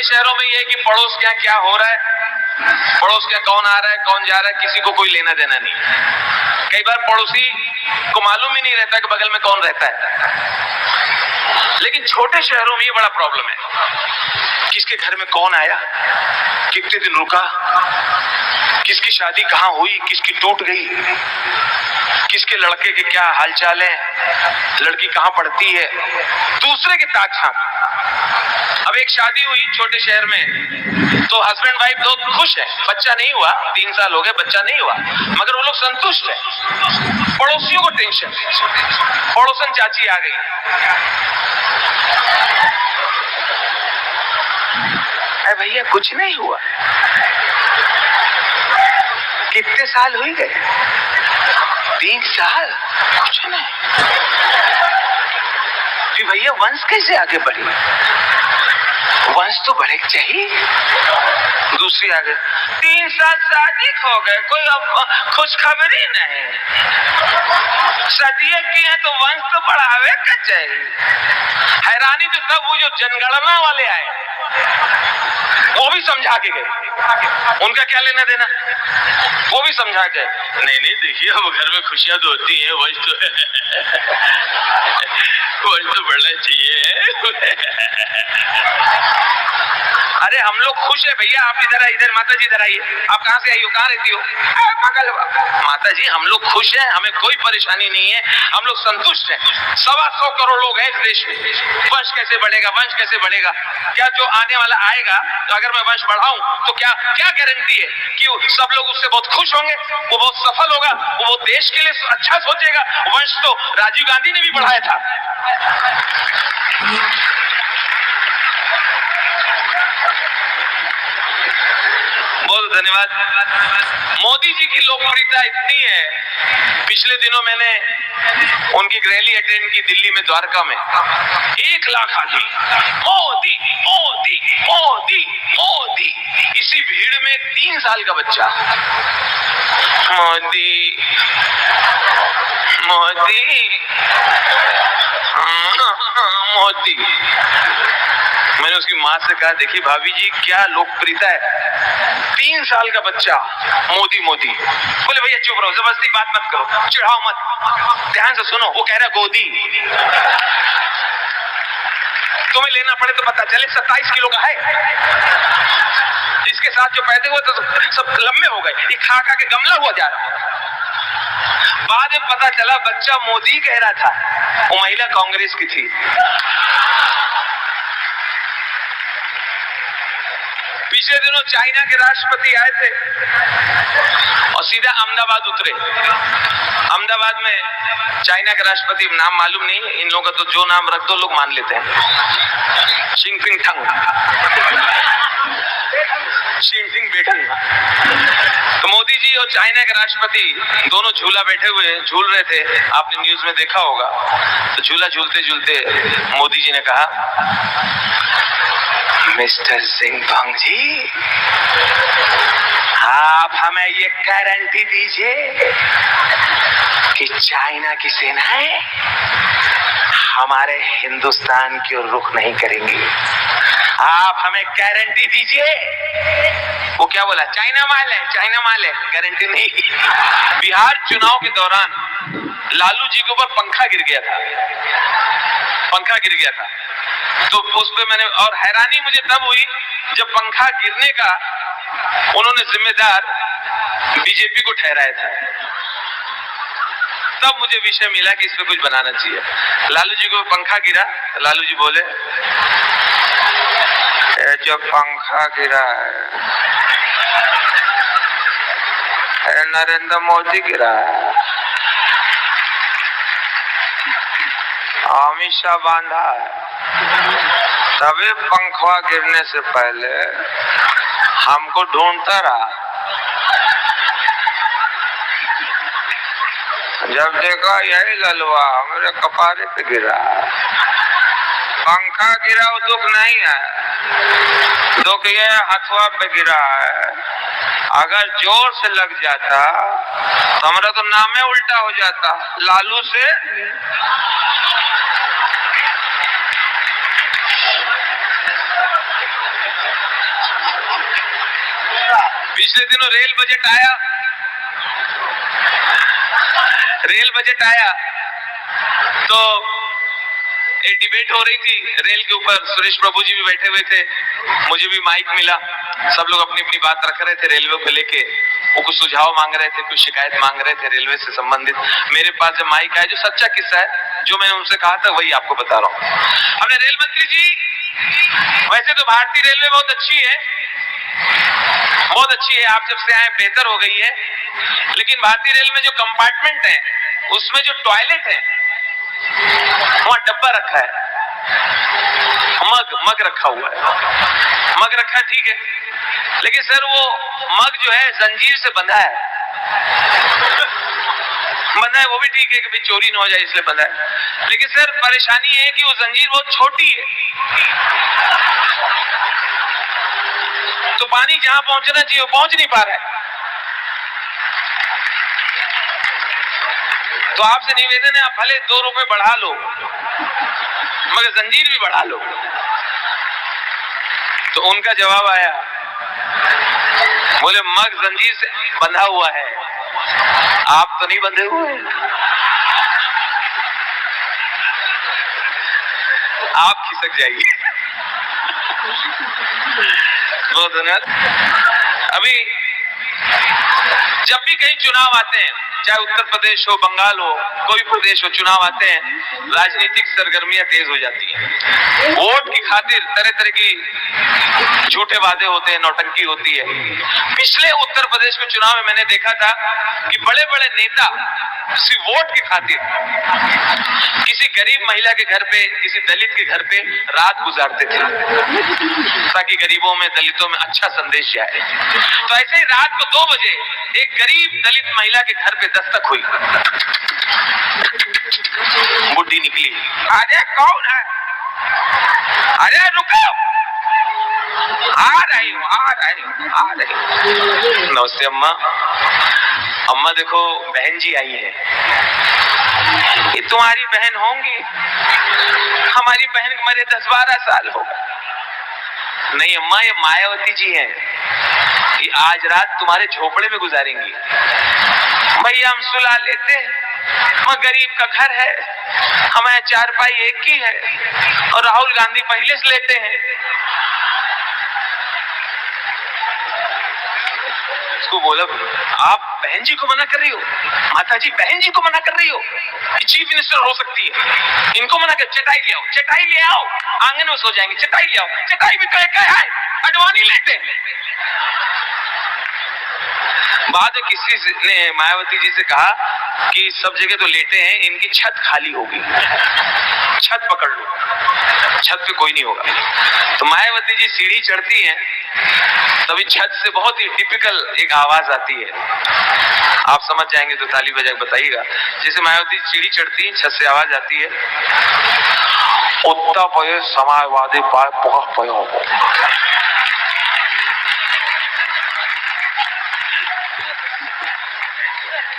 बड़े शहरों में ये कि पड़ोस के यहाँ क्या हो रहा है, पड़ोस के कौन आ रहा है कौन जा रहा है, किसी को कोई लेना देना नहीं। कई बार पड़ोसी को मालूम ही नहीं रहता कि बगल में कौन रहता है। लेकिन छोटे शहरों में ये बड़ा प्रॉब्लम है, किसके घर में कौन आया, कितने दिन रुका, किसकी शादी कहाँ हुई, किसकी टूट गई, किसके लड़के के क्या हालचाल है, लड़की कहाँ पढ़ती है, दूसरे के ताक झांक। अब एक शादी हुई छोटे शहर में, तो हस्बैंड वाइफ दो खुश है, बच्चा नहीं हुआ, 3 साल हो गए बच्चा नहीं हुआ, मगर वो लोग संतुष्ट है। पड़ोसियों को टेंशन, पड़ोसन चाची आ गई, अरे भैया कुछ नहीं हुआ, कितने साल हुई गए, 3 साल, कुछ नहीं। फिर भैया वंश कैसे आगे बढ़े, वंश तो बढ़े चाहिए। दूसरी आ गई, 3 साल शादी हो गए, कोई खुशखबरी नहीं, सदिये की है तो वंश तो बढ़ावे का चाहिए। हैरानी तो तब वो जो जनगणना वाले आए, वो भी समझा के गए, उनका क्या लेना देना, वो भी समझा के, नहीं देखिए अब घर में खुशियां तो होती हैं, वंश तो वंश तो बढ़ना चाहिए। अरे हम लोग खुश है भैया, आप इधर माता जी इधर आइए, आप कहाँ से आई हो, कहाँ रहती हो, माता जी हम लोग खुश हैं, हमें कोई परेशानी नहीं है, हम लोग संतुष्ट हैं। 125 करोड़ लोग हैं इस देश में, वंश कैसे बढ़ेगा, वंश कैसे बढ़ेगा, क्या जो आने वाला आएगा तो अगर मैं वंश बढ़ाऊं तो क्या गारंटी है कि सब लोग उससे बहुत खुश होंगे, वो बहुत सफल होगा, वो देश के लिए अच्छा सोचेगा। वंश तो राजीव गांधी ने भी बढ़ाया था। बहुत धन्यवाद। मोदी जी की लोकप्रियता इतनी है, पिछले दिनों मैंने उनकी रैली अटेंड की दिल्ली में, द्वारका में, 1 लाख आदमी मोदी मोदी मोदी मोदी, इसी भीड़ में 3 साल का बच्चा मोदी मोदी मोदी। मैंने उसकी माँ से कहा, देखिए भाभी जी क्या लोकप्रियता है, 3 साल का बच्चा मोदी मोदी। बोले भैया चुप रहो, जबरदस्ती बात मत करो, चिढ़ाओ मत, ध्यान से सुनो, वो कह रहा गोदी, तुम्हें लेना पड़े तो पता चले 27 किलो का है, इसके साथ जो पैदे हुए तो सब लंबे हो गए, ये खा के गमला हुआ जा रहा। बाद में पता चला बच्चा मोदी कह रहा था, वो महिला कांग्रेस की थी। पिछले दिनों चाइना के राष्ट्रपति आए थे और सीधा अहमदाबाद उतरे। अहमदाबाद में चाइना के राष्ट्रपति, नाम मालूम नहीं, इन लोगों का तो जो नाम रख दो लोग मान लेते हैं, शिंगपिंग ठंग, शिंगपिंग बेटन। तो मोदी जी और चाइना के राष्ट्रपति दोनों झूला बैठे हुए झूल रहे थे, आपने न्यूज में देखा होगा। तो झूला झूलते झूलते मोदी जी ने कहा, मिस्टर सिंह जी, आप हमें ये गारंटी दीजिए कि चाइना की सेनाएं हमारे हिंदुस्तान की ओर रुख नहीं करेंगी। आप हमें गारंटी दीजिए। वो क्या बोला, चाइना माल है, चाइना माल है, गारंटी नहीं। बिहार चुनाव के दौरान लालू जी के ऊपर पंखा गिर गया था, पंखा गिर गया था, तो उस पे मैंने, और हैरानी मुझे तब हुई जब पंखा गिरने का उन्होंने जिम्मेदार बीजेपी को ठहराया था, तब मुझे विषय मिला कि इस पे कुछ बनाना चाहिए। लालू जी को पंखा गिरा, लालू जी बोले, जो पंखा गिरा है नरेंद्र मोदी गिरा है, अमित शाह बांधा है, तभी पंखा गिरने से पहले हमको ढूंढता रहा, जब देखा यही ललवा मेरे कपारे पे गिरा। पंखा गिरा वो दुख नहीं है, दुख ये हथवा पे गिरा है, अगर जोर से लग जाता तो हमारा तो नामे उल्टा हो जाता, लालू से पिछले दिनों रेल बजट आया तो एक डिबेट हो रही थी रेल के ऊपर। सुरेश प्रभु जी भी बैठे हुए थे, मुझे भी माइक मिला। सब लोग अपनी अपनी बात रख रहे थे रेलवे को लेके। वो कुछ सुझाव मांग रहे थे, कुछ शिकायत मांग रहे थे रेलवे से संबंधित। मेरे पास जब माइक आया, जो सच्चा किस्सा है, जो मैंने उनसे कहा था, वही आपको बता रहा हूँ। हमने रेल मंत्री जी, वैसे तो भारतीय रेलवे बहुत अच्छी है, आप जब से आए बेहतर हो गई है, लेकिन भारतीय रेल में जो कंपार्टमेंट है, उसमें जो टॉयलेट है, वहां डब्बा रखा है, मग रखा हुआ है, मग रखा ठीक है, लेकिन सर वो मग जो है जंजीर से बंधा है, वो भी ठीक है कि भाई चोरी ना हो जाए इसलिए बंधा है, लेकिन सर परेशानी है कि वो जंजीर बहुत छोटी है, तो पानी जहां पहुंचना चाहिए वो पहुंच नहीं पा रहा है। तो आपसे निवेदन है, आप भले 2 रुपए बढ़ा लो, मगर जंजीर भी बढ़ा लो। तो उनका जवाब आया, बोले मग जंजीर से बंधा हुआ है, आप तो नहीं बंधे हुए, आप खिसक जाइए। बहुत धन्यवाद। अभी जब भी कहीं चुनाव आते हैं, चाहे उत्तर प्रदेश हो, बंगाल हो, कोई प्रदेश हो, चुनाव आते हैं, राजनीतिक सरगर्मियां तेज हो जाती हैं। वोट की खातिर तरह तरह की झूठे वादे होते हैं, नौटंकी होती है। पिछले उत्तर प्रदेश के चुनाव में मैंने देखा था कि बड़े बड़े नेता सिर्फ वोट की खातिर किसी गरीब महिला के घर पे, किसी दलित के घर पे रात गुजारते थे, ताकि गरीबों में, दलितों में अच्छा संदेश जाए। तो ऐसे ही रात को 2 बजे एक गरीब दलित महिला के घर पे दस्तक हुई। बुढ़ी निकली, अरे कौन है? अरे रुको, आ रही हूँ। नमस्ते अम्मा। अम्मा देखो, बहन जी आई है। ये तुम्हारी बहन होंगी? हमारी बहन को मरे 10-12 साल हो गए। नहीं अम्मा, ये मायावती जी हैं, ये आज रात तुम्हारे झोपड़े में गुजारेंगी। भैया हम सुला लेते हैं, गरीब का घर है, हमारे 4 पाई एक ही है, और राहुल गांधी पहले से लेते हैं। उसको बोला, आप बहन जी को मना कर रही हो? माता जी बहन जी को मना कर रही हो? ये चीफ मिनिस्टर हो सकती है, इनको मना कर। चटाई ले आओ, आंगन में सो जाएंगे, चटाई ले आओ। चटाई भी क्या है, अडवाणी लेते हैं। बाद में किसी ने मायावती जी से कहा कि सब जगह तो लेटे हैं, इनकी छत खाली होगी, छत पकड़ लो, छत पे कोई नहीं होगा। तो मायावती जी सीढ़ी चढ़ती हैं, तभी छत से बहुत ही टिपिकल एक आवाज आती है, आप समझ जाएंगे तो ताली बजा के बताइएगा। जैसे मायावती सीढ़ी चढ़ती है, छत से आवाज आती है, उत्तर प्रदेश समाजवादी पार्टी बहुत पयो,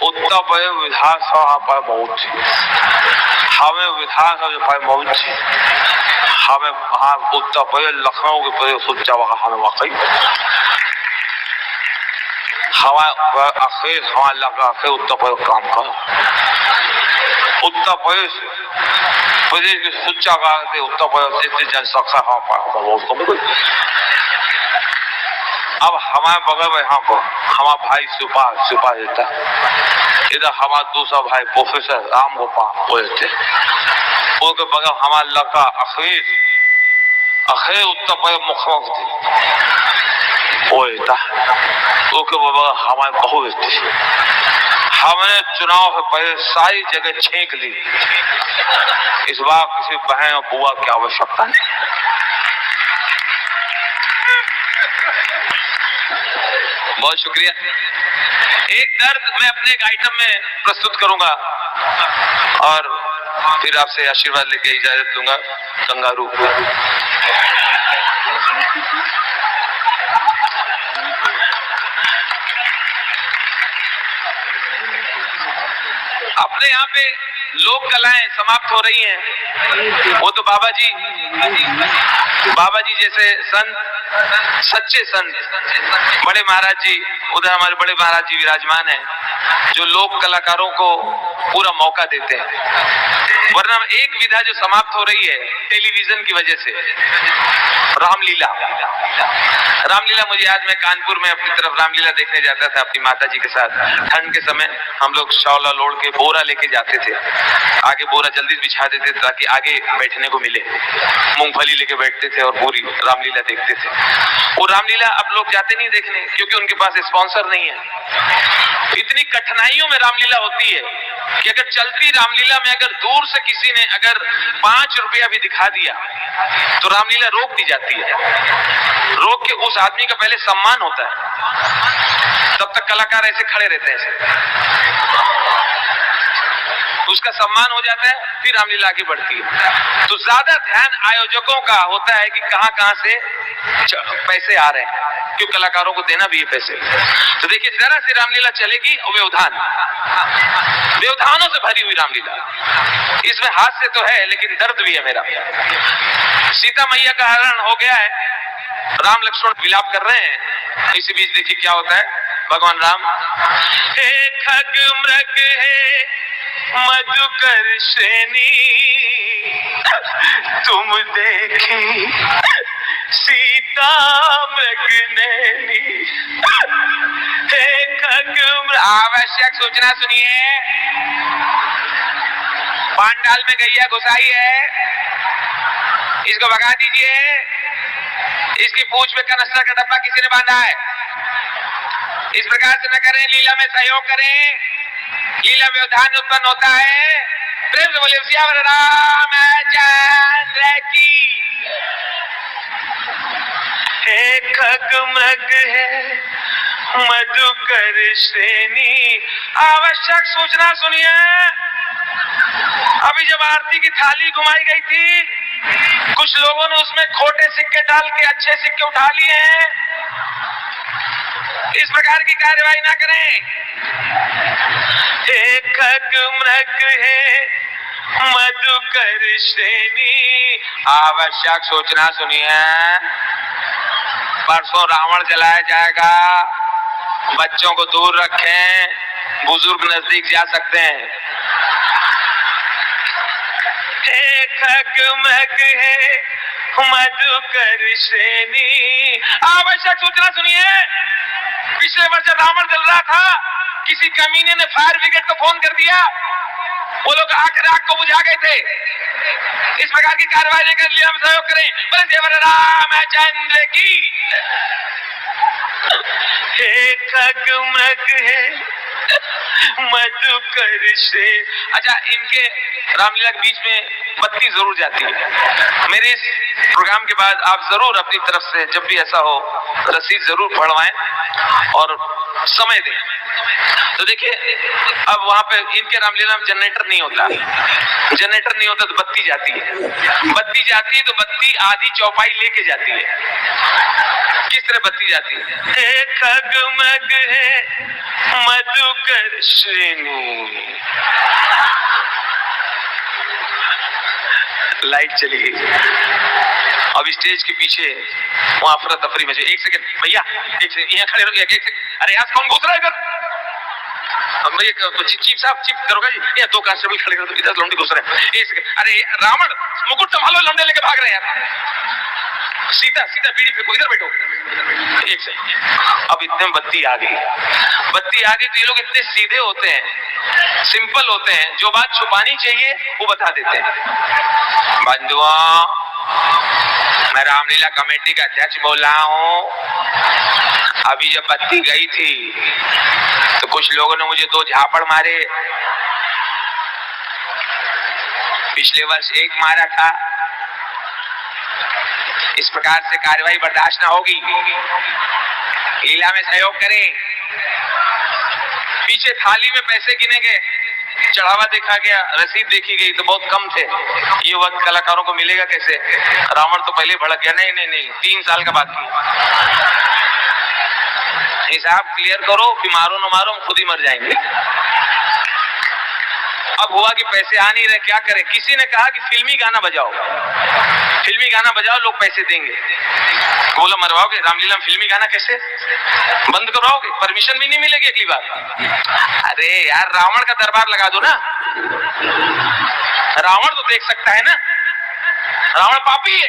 उत्तर प्रदेश विधानसभा पर बहुत थी, हमें विधानसभा पर बहुत थी, हमें उत्तर प्रदेश लखनऊ के प्रदेश सोचा हमें वाकई हमारा लगा के उत्तर प्रदेश काम करो। उत्तर प्रदेश की सोचा करते उत्तर प्रदेश इतनी जनसंख्या बहुत कम। अब हमारे बगल में यहाँ पर हमारा भाई सुपा देता, इधर हमारा दूसरा भाई प्रोफेसर राम गोपाल बोलते, उनके बगल हमारा लड़का अखिर उत्तर प्रदेश मुख्यमंत्री बोलता, उनके बगल हमारे बहू देती। हमने चुनाव से पहले सारी जगह छींक ली, इस बार किसी बहन और बुआ की आवश्यकता नहीं। बहुत शुक्रिया। एक दर्द मैं अपने एक आइटम में प्रस्तुत करूंगा और फिर आपसे आशीर्वाद लेके इजाजत लूंगा। कंगारू अपने यहाँ पे लोक कलाएं समाप्त हो रही हैं। वो तो बाबा जी जैसे संत, सच्चे संत, बड़े महाराज जी, उधर हमारे बड़े महाराज जी विराजमान हैं, जो लोक कलाकारों को पूरा मौका देते हैं। वरना एक विधा जो समाप्त हो रही है टेलीविजन की वजह से, रामलीला। रामलीला मुझे याद, मैं कानपुर में अपनी तरफ रामलीला देखने जाता था अपनी माता जी के साथ। ठंड के समय हम लोग शौला लोड़ के बोरा लेके जाते थे, आगे बोरा जल्दी बिछा देते थे ताकि आगे बैठने को मिले। मूंगफली लेके बैठते थे और पूरी रामलीला देखते थे। वो रामलीला अब लोग जाते नहीं देखने, क्योंकि उनके पास स्पॉन्सर नहीं है। इतनी कठिनाइयों में रामलीला होती है कि अगर चलती रामलीला में अगर दूर से किसी ने अगर 5 रुपया भी दिखा दिया तो रामलीला रोक दी जाती है। रोक के उस आदमी का पहले सम्मान होता है, तब तक कलाकार ऐसे खड़े रहते हैं, उसका सम्मान हो जाता है, फिर रामलीला आगे बढ़ती है। तो ज्यादा ध्यान आयोजकों का होता है कि कहां से पैसे आ रहे हैं, क्यों कलाकारों को देना भी है पैसे। तो देखिए, जरा सी रामलीला चलेगी और व्यवधानों से भरी हुई रामलीला। इसमें हास्य तो है लेकिन दर्द भी है मेरा। सीता मैया का हरण हो गया है, राम लक्ष्मण विलाप कर रहे हैं। इसी बीच देखिए क्या होता है। भगवान राम, हे खग मृग है मधुकर श्रेणी, तुम देखी सीता मृग नैनी। हे खग, आवश्यक सूचना सुनिए, पांडाल में गैया घुसाई है, इसको भगा दीजिए। इसकी पूंछ में कनस्तर का डब्बा किसी ने बांधा है। इस प्रकार से न करें, लीला में सहयोग करें, लीला व्यवधान उत्पन्न होता है। प्रेम से बोलिए सियावर रामचंद्र की। हे खग मृग है मधुकर श्रेणी, आवश्यक सूचना सुनिए। अभी जब आरती की थाली घुमाई गई थी, कुछ लोगों ने उसमें खोटे सिक्के डाल के अच्छे सिक्के उठा लिए हैं। इस प्रकार की कार्यवाही ना करें। हे खग मृग है मधुकर श्रेणी, आवश्यक सूचना सुनिए। परसों रावण जलाया जाएगा, बच्चों को दूर रखें, बुजुर्ग नजदीक जा सकते हैं। हे खग मृग है मधुकर श्रेणी, आवश्यक सूचना सुनिए। पिछले वर्ष रावण जल रहा था, किसी कमीने ने फायर ब्रिगेड को फोन कर दिया, वो लोग आकर आग को बुझा गए थे। इस प्रकार की कार्रवाई कर लिया, हम सहयोग करें। बोले देवर रामचंद्र की। हे खग मृग है मधुकर से। अच्छा, इनके रामलीला के बीच में बत्ती जरूर जाती है। मेरे इस प्रोग्राम के बाद आप जरूर अपनी तरफ से जब भी ऐसा हो रसीद जरूर भरवाएं और समय दें। तो देखिए, अब वहां पे इनके रामलीला में जनरेटर नहीं होता, जनरेटर नहीं होता तो बत्ती जाती है। बत्ती जाती है तो बत्ती आधी चौपाई लेके जाती है। किस तरह बत्ती जाती है? हे खग मग है मधुकर श्रेणी। लाइट चली गई। अब स्टेज के पीछे वहां अफरा तफरी में। एक सेकंड भैया, एक सेकंड यहाँ खड़े रहो। एक सेकंड, अरे यार कौन घुस रहा है इधर? चीफ साहब, चीफ दरोगा जी, ये 2 कांस्टेबल खड़े कर दो, इधर लौंडे घुस रहे हैं। एक सेकंड, अरे रावण मुकुट संभालो, लौंडे लेके भाग रहे हैं यार। सीता सीता बीड़ी फेंको, इधर बैठो। एक सेकंड, अब इतने में बत्ती आ गई। बत्ती आ गई तो ये लोग इतने सीधे होते हैं, सिंपल होते हैं, जो बात छुपानी चाहिए वो बता देते हैं। बंधुओं, मैं रामलीला कमेटी का अध्यक्ष बोल रहा हूँ। अभी जब बत्ती गई थी तो कुछ लोगों ने मुझे 2 झापड़ मारे। पिछले वर्ष 1 मारा था। इस प्रकार से कार्रवाई बर्दाश्त न होगी। लीला में सहयोग करें। पीछे थाली में पैसे गिने गए, चढ़ावा देखा गया, रसीद देखी गई तो बहुत कम थे। ये वक्त कलाकारों को मिलेगा कैसे? रावण तो पहले भड़क गया। नहीं नहीं नहीं, 3 साल का बाकी। हिसाब क्लियर करो, कि मारो न मारो हम खुद ही मर जाएंगे। अब हुआ कि पैसे आ नहीं रहे, क्या करें? किसी ने कहा कि फिल्मी गाना बजाओ, फिल्मी गाना बजाओ, लोग पैसे देंगे। बोला मरवाओगे रामलीला में फिल्मी गाना कैसे? बंद करवाओगे? परमिशन भी नहीं मिलेगी अगली बार। अरे यार रावण का दरबार लगा दो ना, रावण तो देख सकता है ना, रावण पापी है।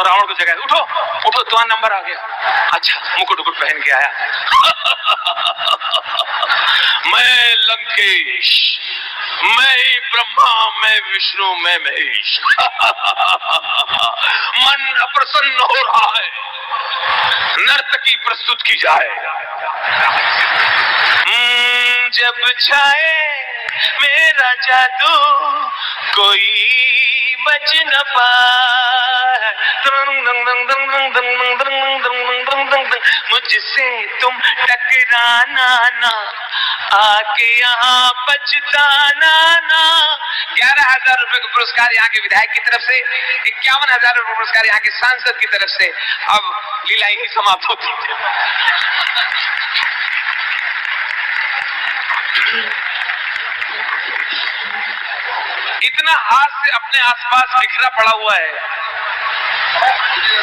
रावण को जगह उठो उठो, तुम्हारा नंबर आ गया। अच्छा मुकुट उकुट पहन के आया। मैं लंकेश, मैं ब्रह्मा, मैं विष्णु, मैं महेश। मन अप्रसन्न हो रहा है, नर्तकी प्रस्तुत की जाए। जब छाए मेरा जादू कोई बच न पाए, मुझसे तुम टकराना ना, आके यहाँ पछताना ना। 11,000 रुपए का पुरस्कार यहाँ के विधायक की तरफ से, 51,000 रुपए पुरस्कार यहाँ के सांसद की तरफ से। अब लीला ही समाप्त होती है। इतना हास्य अपने आसपास बिखरा पड़ा हुआ है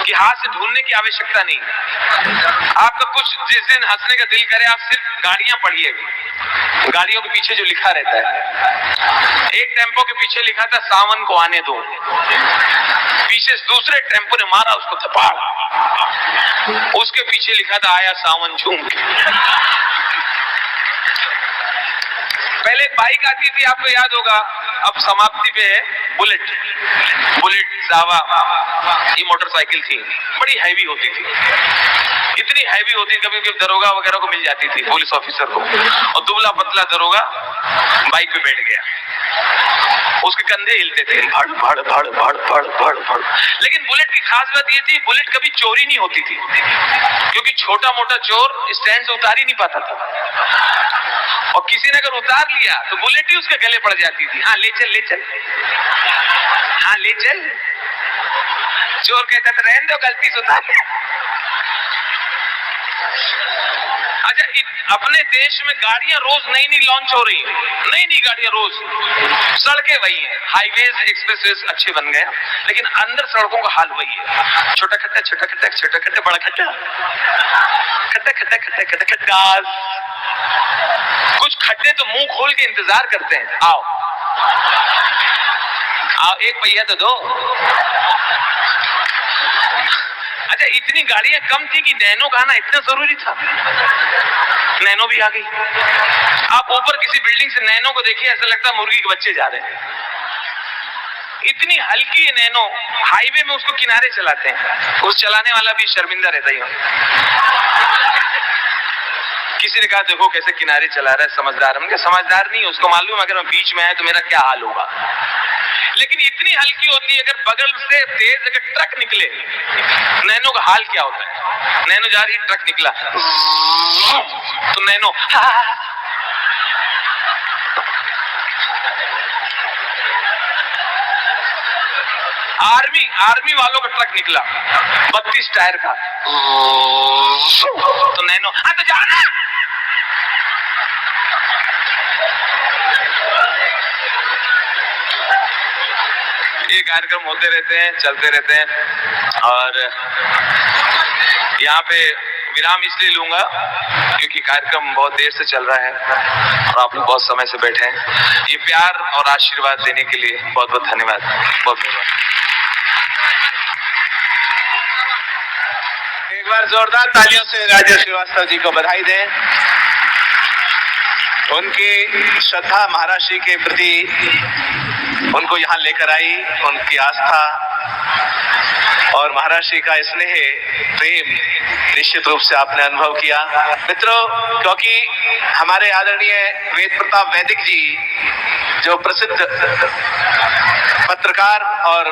कि हास्य ढूंढने की आवश्यकता नहीं। आपका कुछ जिस दिन हंसने का दिल करे, आप सिर्फ गाड़ियां पढ़िए, गाड़ियों के पीछे जो लिखा रहता है। एक टेम्पो के पीछे लिखा था सावन को आने दो, पीछे दूसरे टेम्पो ने मारा उसको थप्पड़, उसके पीछे लिखा था आया सावन झूम के। पहले एक बाइक आती थी, आपको याद होगा, अब समाप्ति पे है बुलेट, बुलेट जावा, ये मोटरसाइकिल थी, बड़ी हैवी होती थी, इतनी हैवी होती थी कभी कभी दरोगा वगैरह को मिल जाती थी, पुलिस ऑफिसर को, और दुबला पतला दरोगा बाइक पे बैठ गया, उसके कंधे हिलते थे, भड़ भड़ भड़ भड़ भड़ भड़ भड़। लेकिन बुलेट की खास बात ये थी, बुलेट कभी चोरी नहीं होती थी, क्योंकि छोटा मोटा चोर स्टैंड से उतार ही नहीं पाता था, और किसी ने अगर उतार लिया तो बुलेट ही उसके गले पड़ जाती थी। हाँ ले चल ले चल, हाँ ले चल। चोर कहता था रहने दो, गलती से उतार। अच्छा, अपने देश में गाड़ियां रोज नई नई लॉन्च हो रही हैं, नई नई गाड़ियां रोज, सड़कें वही हैं, हाईवेज एक्सप्रेसवेज अच्छे बन गए, लेकिन अंदर सड़कों का हाल वही है, छोटा खड्डा छोटा खड्डा छोटा खड्डा बड़ा खड्डा, खड्डा खड्डा खड्डा खड्डा खड्डा। कुछ खड्डे तो मुंह खोल के इंतजार करते हैं, आओ आओ एक पहिया तो दो। अच्छा, इतनी गाड़ियां कम थी कि नैनो का आना इतना जरूरी था, नैनो भी आ गई। आप ऊपर किसी बिल्डिंग से नैनो को देखिए, ऐसा लगता है मुर्गी के बच्चे जा रहे हैं, इतनी हल्की है नैनो। हाईवे में उसको किनारे चलाते हैं, उस चलाने वाला भी शर्मिंदा रहता ही। किसी ने कहा देखो कैसे किनारे चला रहा है, समझदार। हमने कहा समझदार नहीं, उसको मालूम अगर मैं बीच में आया तो मेरा क्या हाल होगा। लेकिन इतनी हल्की होती है, अगर बगल से तेज अगर ट्रक निकले, नैनो का हाल क्या होता है? नैनो जा रही, ट्रक निकला तो नैनो आर्मी वालों का ट्रक निकला 32 टायर का, तो नैनो हाँ तो जाना। ये कार्यक्रम होते रहते हैं, चलते रहते हैं, और यहाँ पे विराम इसलिए लूंगा क्योंकि कार्यक्रम बहुत देर से चल रहा है और आप लोग बहुत समय से बैठे हैं। ये प्यार और आशीर्वाद देने के लिए बहुत बहुत धन्यवाद, बहुत धन्यवाद। एक बार जोरदार तालियों से राजेश श्रीवास्तव जी को बधाई दें। उनकी श्रद्धा महाराष्ट्र के प्रति उनको यहाँ लेकर आई, उनकी आस्था और महाराष्ट्र का स्नेह प्रेम निश्चित रूप से आपने अनुभव किया। मित्रों, क्योंकि हमारे आदरणीय वेद प्रताप वैदिक जी जो प्रसिद्ध पत्रकार और